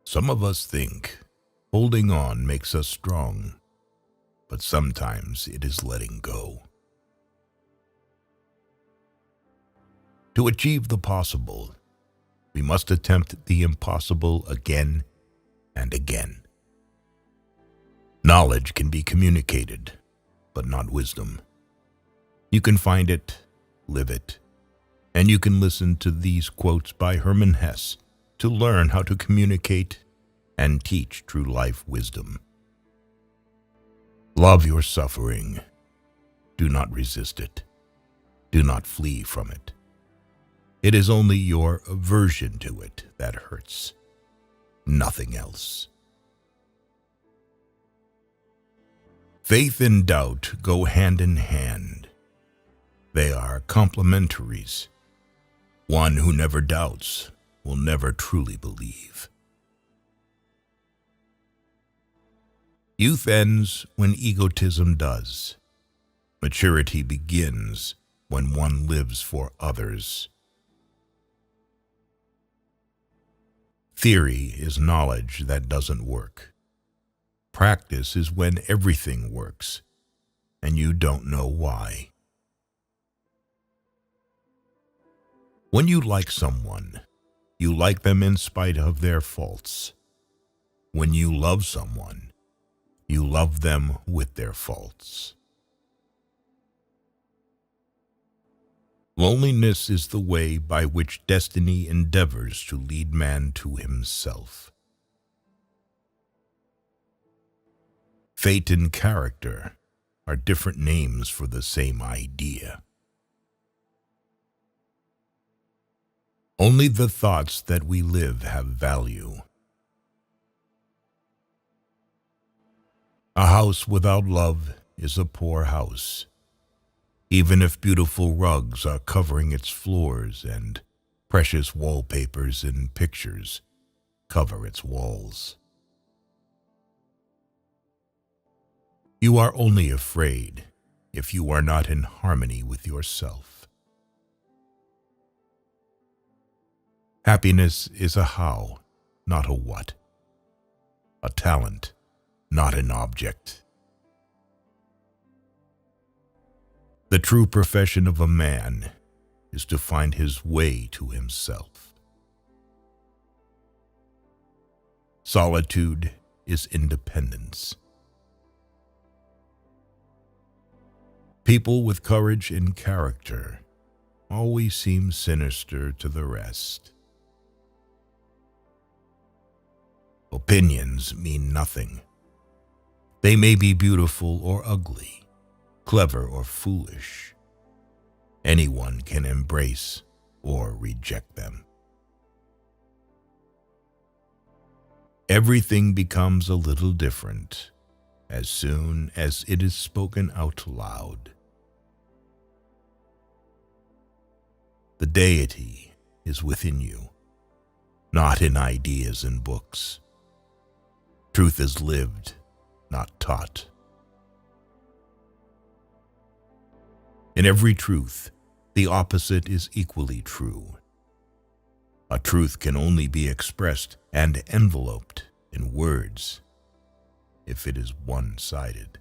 Some of us think holding on makes us strong, but sometimes it is letting go. To achieve the possible, we must attempt the impossible again and again. Knowledge can be communicated, but not wisdom. You can find it, live it, and you can listen to these quotes by Herman Hesse to learn how to communicate and teach true life wisdom. Love your suffering. Do not resist it. Do not flee from it. It is only your aversion to it that hurts, nothing else. Faith and doubt go hand in hand. They are complementaries. One who never doubts will never truly believe. Youth ends when egotism does. Maturity begins when one lives for others. Theory is knowledge that doesn't work. Practice is when everything works, and you don't know why. When you like someone, you like them in spite of their faults. When you love someone, you love them with their faults. Loneliness is the way by which destiny endeavors to lead man to himself. Fate and character are different names for the same idea. Only the thoughts that we live have value. A house without love is a poor house, even if beautiful rugs are covering its floors and precious wallpapers and pictures cover its walls. You are only afraid if you are not in harmony with yourself. Happiness is a how, not a what. A talent, not an object. The true profession of a man is to find his way to himself. Solitude is independence. People with courage and character always seem sinister to the rest. Opinions mean nothing. They may be beautiful or ugly, clever or foolish. Anyone can embrace or reject them. Everything becomes a little different as soon as it is spoken out loud. The deity is within you, not in ideas and books. Truth is lived, not taught. In every truth, the opposite is equally true. A truth can only be expressed and enveloped in words if it is one-sided.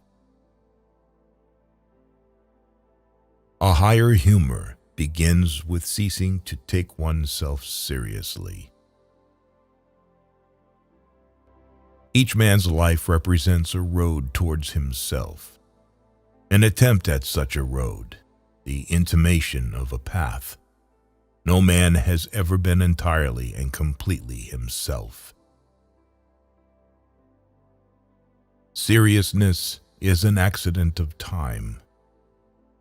A higher humor begins with ceasing to take oneself seriously. Each man's life represents a road towards himself, an attempt at such a road, the intimation of a path. No man has ever been entirely and completely himself. Seriousness is an accident of time.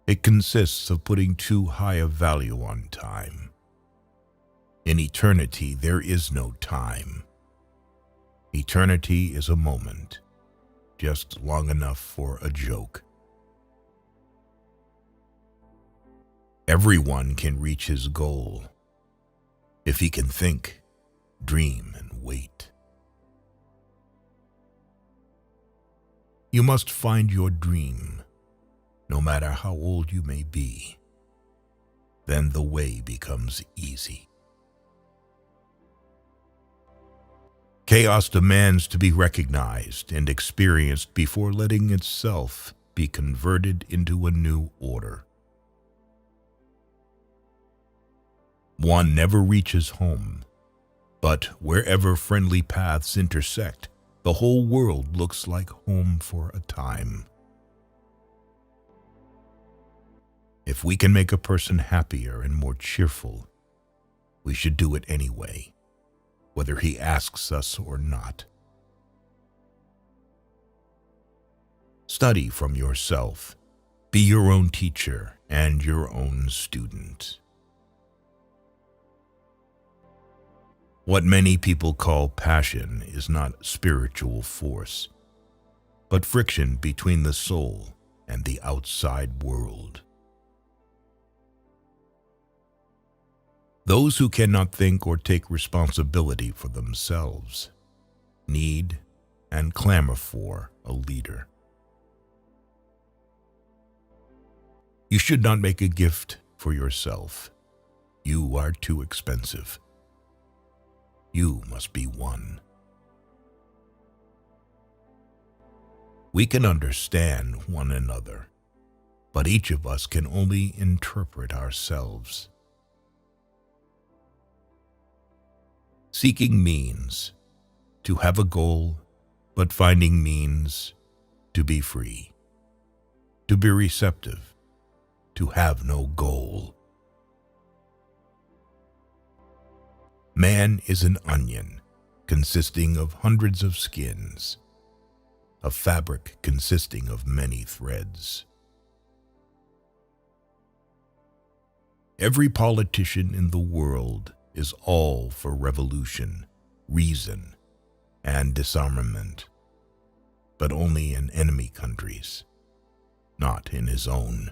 It consists of putting too high a value on time. In eternity, there is no time. Eternity is a moment, just long enough for a joke. Everyone can reach his goal if he can think, dream, and wait. You must find your dream, no matter how old you may be. Then the way becomes easy. Chaos demands to be recognized and experienced before letting itself be converted into a new order. One never reaches home, but wherever friendly paths intersect, the whole world looks like home for a time. If we can make a person happier and more cheerful, we should do it anyway, whether he asks us or not. Study from yourself. Be your own teacher and your own student. What many people call passion is not spiritual force, but friction between the soul and the outside world. Those who cannot think or take responsibility for themselves need and clamor for a leader. You should not make a gift for yourself. You are too expensive. You must be one. We can understand one another, but each of us can only interpret ourselves. Seeking means to have a goal, but finding means to be free, to be receptive, to have no goal. Man is an onion consisting of hundreds of skins, a fabric consisting of many threads. Every politician in the world is all for revolution, reason, and disarmament, but only in enemy countries, not in his own.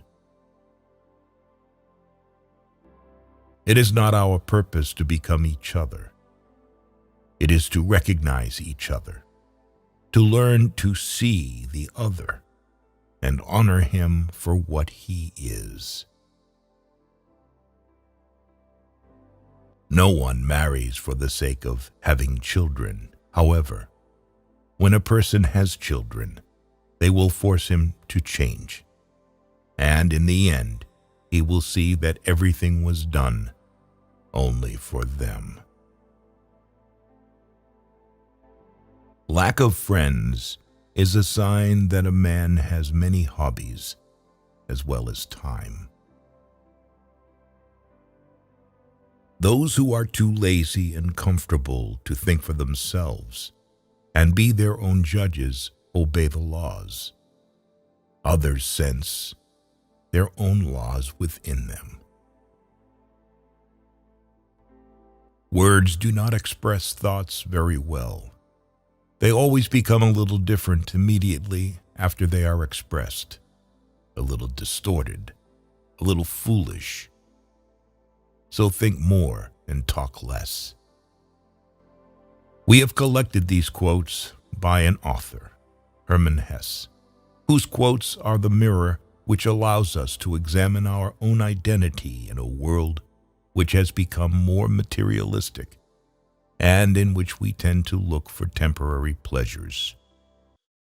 It is not our purpose to become each other. It is to recognize each other, to learn to see the other, and honor him for what he is. No one marries for the sake of having children. However, when a person has children, they will force him to change. And in the end, he will see that everything was done only for them. Lack of friends is a sign that a man has many hobbies as well as time. Those who are too lazy and comfortable to think for themselves and be their own judges obey the laws. Others sense their own laws within them. Words do not express thoughts very well. They always become a little different immediately after they are expressed, a little distorted, a little foolish. So think more and talk less. We have collected these quotes by an author, Herman Hesse, whose quotes are the mirror which allows us to examine our own identity in a world which has become more materialistic and in which we tend to look for temporary pleasures.